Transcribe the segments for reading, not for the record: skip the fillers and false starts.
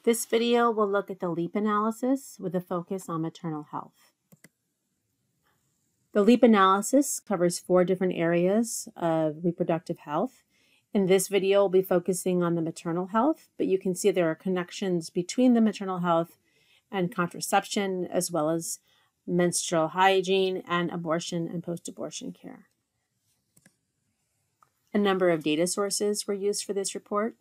This video will look at the LEAP analysis with a focus on maternal health. The LEAP analysis covers 4 different areas of reproductive health. In this video, we'll be focusing on the maternal health, but you can see there are connections between the maternal health and contraception, as well as menstrual hygiene and abortion and post-abortion care. A number of data sources were used for this report,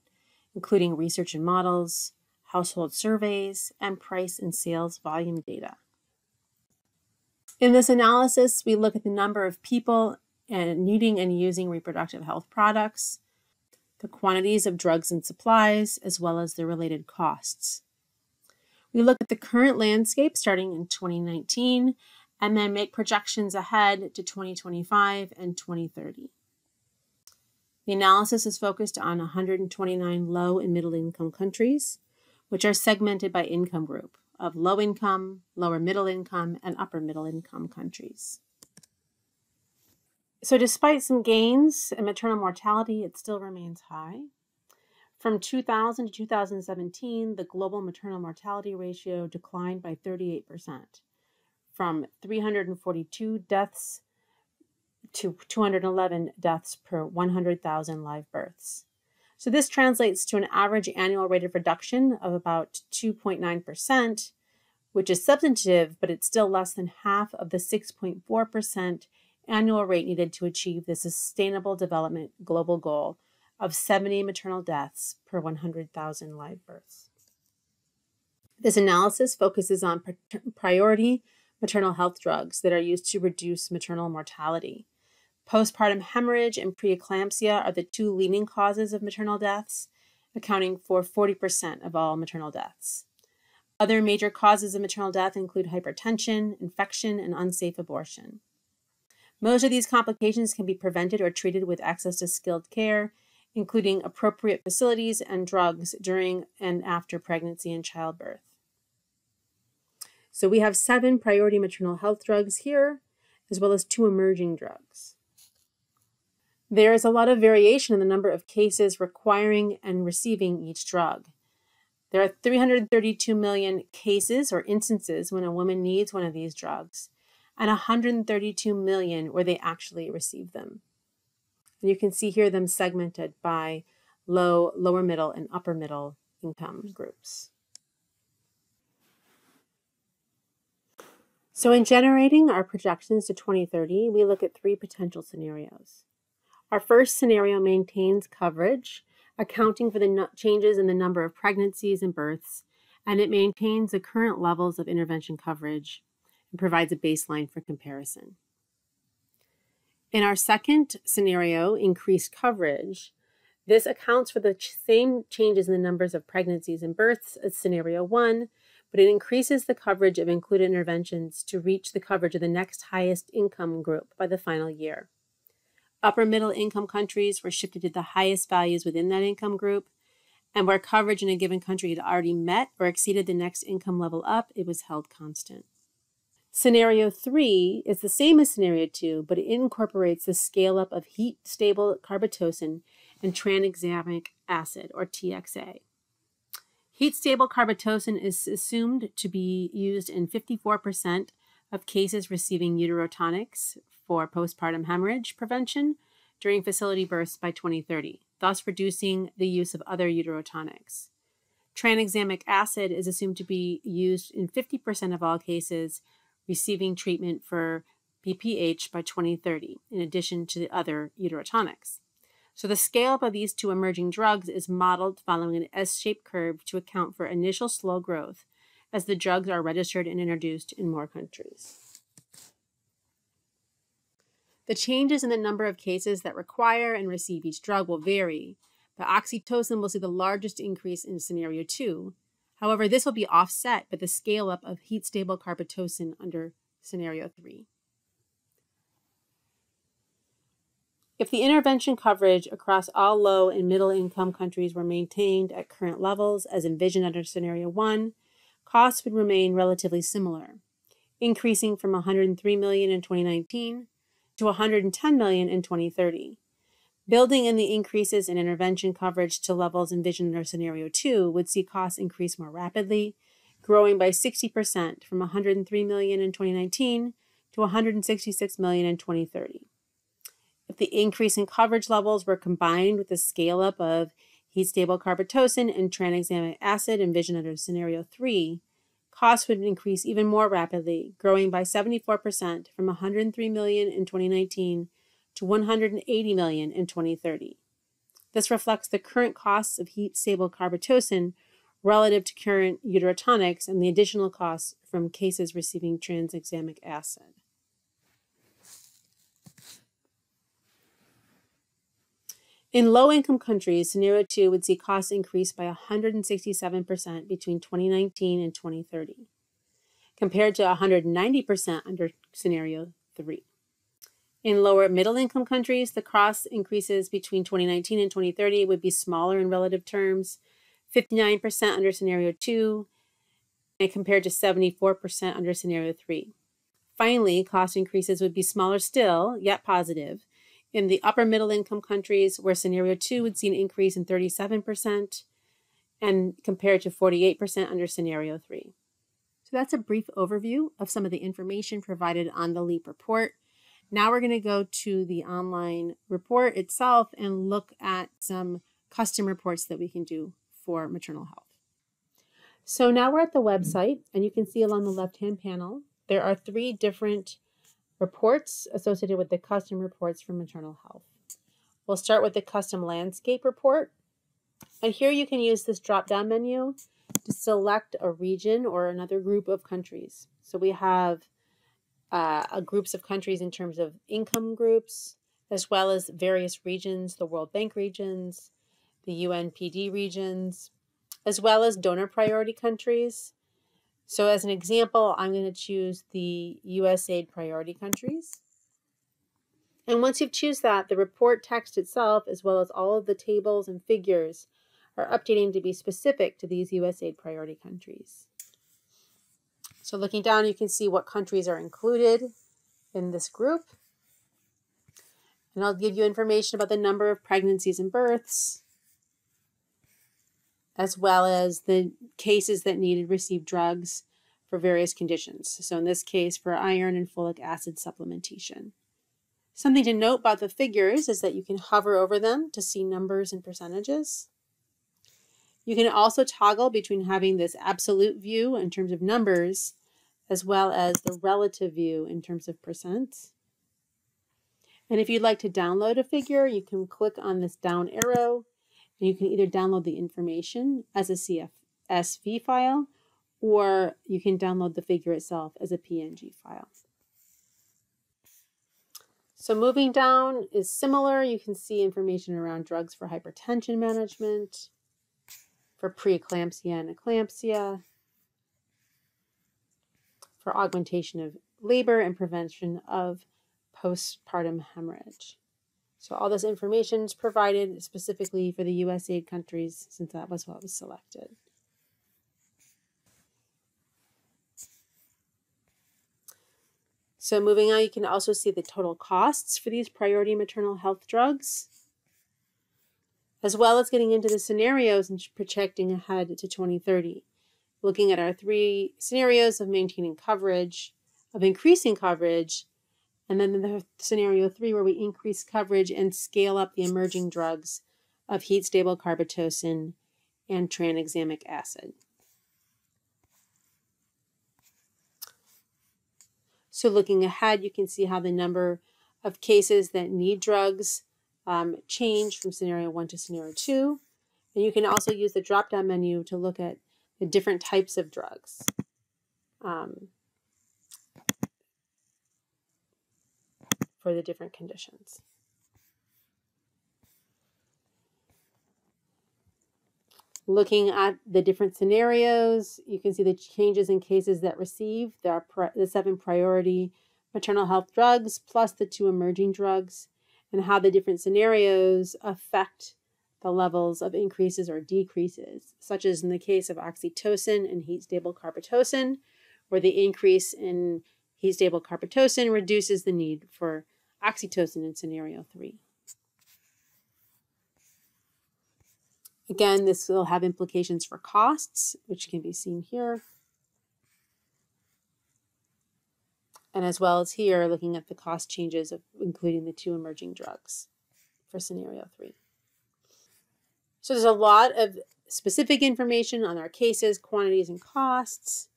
including research and models, household surveys, and price and sales volume data. In this analysis, we look at the number of people needing and using reproductive health products, the quantities of drugs and supplies, as well as the related costs. We look at the current landscape starting in 2019, and then make projections ahead to 2025 and 2030. The analysis is focused on 129 low and middle income countries, which are segmented by income group of low income, lower middle income, and upper middle income countries. So despite some gains in maternal mortality, it still remains high. From 2000 to 2017, the global maternal mortality ratio declined by 38%, from 342 deaths to 211 deaths per 100,000 live births. So this translates to an average annual rate of reduction of about 2.9%, which is substantive, but it's still less than half of the 6.4% annual rate needed to achieve the Sustainable Development Global Goal of 70 maternal deaths per 100,000 live births. This analysis focuses on priority maternal health drugs that are used to reduce maternal mortality. Postpartum hemorrhage and preeclampsia are the 2 leading causes of maternal deaths, accounting for 40% of all maternal deaths. Other major causes of maternal death include hypertension, infection, and unsafe abortion. Most of these complications can be prevented or treated with access to skilled care, including appropriate facilities and drugs during and after pregnancy and childbirth. So we have 7 priority maternal health drugs here, as well as 2 emerging drugs. There is a lot of variation in the number of cases requiring and receiving each drug. There are 332 million cases or instances when a woman needs one of these drugs, and 132 million where they actually receive them. And you can see here them segmented by low, lower middle, and upper middle income groups. So in generating our projections to 2030, we look at 3 potential scenarios. Our first scenario maintains coverage, accounting for the changes in the number of pregnancies and births, and it maintains the current levels of intervention coverage and provides a baseline for comparison. In our second scenario, increased coverage, this accounts for the same changes in the numbers of pregnancies and births as scenario 1, but it increases the coverage of included interventions to reach the coverage of the next highest income group by the final year. Upper middle income countries were shifted to the highest values within that income group, and where coverage in a given country had already met or exceeded the next income level up, it was held constant. Scenario 3 is the same as scenario 2, but it incorporates the scale-up of heat-stable carbetocin and tranexamic acid, or TXA. Heat-stable carbetocin is assumed to be used in 54% of cases receiving uterotonics for postpartum hemorrhage prevention during facility births by 2030, thus reducing the use of other uterotonics. Tranexamic acid is assumed to be used in 50% of all cases receiving treatment for BPH by 2030, in addition to the other uterotonics. So the scale-up of these 2 emerging drugs is modeled following an S-shaped curve to account for initial slow growth as the drugs are registered and introduced in more countries. The changes in the number of cases that require and receive each drug will vary, but oxytocin will see the largest increase in scenario 2. However, this will be offset by the scale-up of heat-stable carbetocin under scenario 3. If the intervention coverage across all low and middle income countries were maintained at current levels as envisioned under scenario 1, costs would remain relatively similar, increasing from $103 million in 2019 to $110 million in 2030. Building in the increases in intervention coverage to levels envisioned under Scenario 2 would see costs increase more rapidly, growing by 60% from $103 million in 2019 to $166 million in 2030. If the increase in coverage levels were combined with the scale-up of heat-stable carbetocin and tranexamic acid envisioned under Scenario 3, costs would increase even more rapidly, growing by 74% from $103 million in 2019 to $180 million in 2030. This reflects the current costs of heat-stable carbetocin relative to current uterotonics and the additional costs from cases receiving tranexamic acid. In low-income countries, Scenario 2 would see costs increase by 167% between 2019 and 2030, compared to 190% under Scenario 3. In lower middle-income countries, the cost increases between 2019 and 2030 would be smaller in relative terms, 59% under Scenario 2, and compared to 74% under Scenario 3. Finally, cost increases would be smaller still, yet positive, in the upper middle-income countries, where Scenario 2 would see an increase in 37% and compared to 48% under Scenario 3. So that's a brief overview of some of the information provided on the LEAP report. Now we're going to go to the online report itself and look at some custom reports that we can do for maternal health. So now we're at the website, and you can see along the left-hand panel, there are 3 different reports associated with the custom reports for maternal health. We'll start with the custom landscape report. And here you can use this drop-down menu to select a region or another group of countries. So we have groups of countries in terms of income groups, as well as various regions, the World Bank regions, the UNPD regions, as well as donor priority countries. So as an example, I'm going to choose the USAID priority countries. And once you choose that, the report text itself, as well as all of the tables and figures, are updating to be specific to these USAID priority countries. So looking down, you can see what countries are included in this group. And I'll give you information about the number of pregnancies and births, as well as the cases that needed receive drugs for various conditions. So in this case, for iron and folic acid supplementation. Something to note about the figures is that you can hover over them to see numbers and percentages. You can also toggle between having this absolute view in terms of numbers, as well as the relative view in terms of percents. And if you'd like to download a figure, you can click on this down arrow, and you can either download the information as a CSV file, or you can download the figure itself as a PNG file. So moving down is similar. You can see information around drugs for hypertension management, for preeclampsia and eclampsia, for augmentation of labor and prevention of postpartum hemorrhage. So all this information is provided specifically for the USAID countries, since that was what was selected. So moving on, you can also see the total costs for these priority maternal health drugs, as well as getting into the scenarios and projecting ahead to 2030. Looking at our 3 scenarios of maintaining coverage, of increasing coverage, and then the scenario 3 where we increase coverage and scale up the emerging drugs of heat-stable carbetocin and tranexamic acid. So looking ahead, you can see how the number of cases that need drugs change from scenario 1 to scenario 2. And you can also use the drop-down menu to look at the different types of drugs. For the different conditions. Looking at the different scenarios, you can see the changes in cases that receive the 7 priority maternal health drugs plus the 2 emerging drugs, and how the different scenarios affect the levels of increases or decreases, such as in the case of oxytocin and heat-stable carbetocin, where the increase in heat-stable carbetocin reduces the need for oxytocin in scenario 3. Again, this will have implications for costs, which can be seen here. And as well as here, looking at the cost changes of including the 2 emerging drugs for scenario 3. So there's a lot of specific information on our cases, quantities, and costs.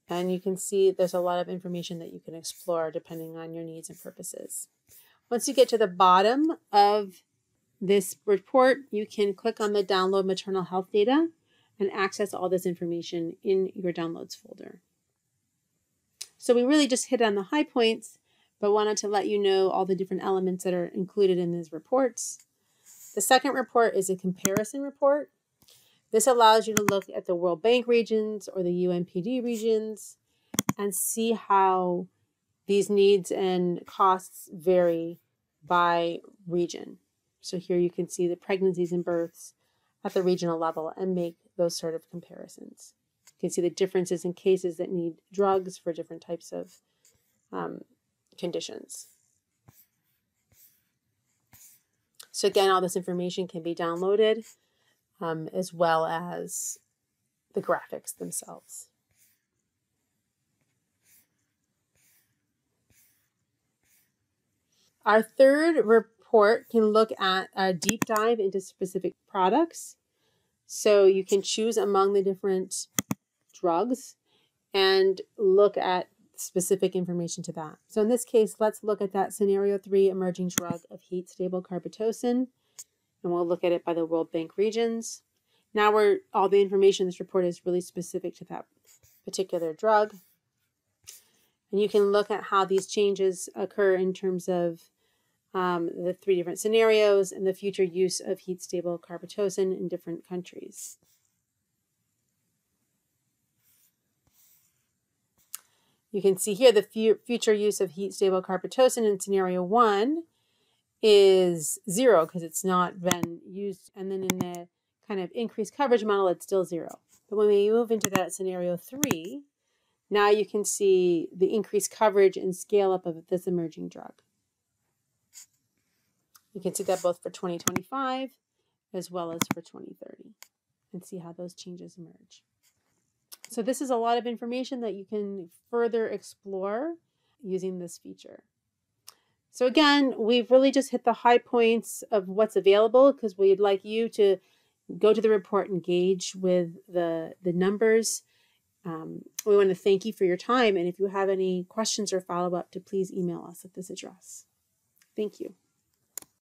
And you can see there's a lot of information that you can explore depending on your needs and purposes. Once you get to the bottom of this report, you can click on the Download Maternal Health Data and access all this information in your Downloads folder. So we really just hit on the high points, but wanted to let you know all the different elements that are included in these reports. The second report is a comparison report. This allows you to look at the World Bank regions or the UNPD regions and see how these needs and costs vary by region. So here you can see the pregnancies and births at the regional level and make those sort of comparisons. You can see the differences in cases that need drugs for different types of conditions. So again, all this information can be downloaded as well as the graphics themselves. Our third report can look at a deep dive into specific products. So you can choose among the different drugs and look at specific information to that. So in this case, let's look at that scenario 3 emerging drug of heat stable carbetocin, and we'll look at it by the World Bank regions. Now all the information in this report is really specific to that particular drug. And you can look at how these changes occur in terms of the 3 different scenarios and the future use of heat stable carbetocin in different countries. You can see here the future use of heat stable carbetocin in scenario 1 is 0 because it's not been used. And then in the kind of increased coverage model, it's still 0. But when we move into that scenario 3, now you can see the increased coverage and scale up of this emerging drug. You can see that both for 2025 as well as for 2030 and see how those changes emerge. So this is a lot of information that you can further explore using this feature. So again, we've really just hit the high points of what's available because we'd like you to go to the report, engage with the numbers. We want to thank you for your time. And if you have any questions or follow-up, to please email us at this address. Thank you.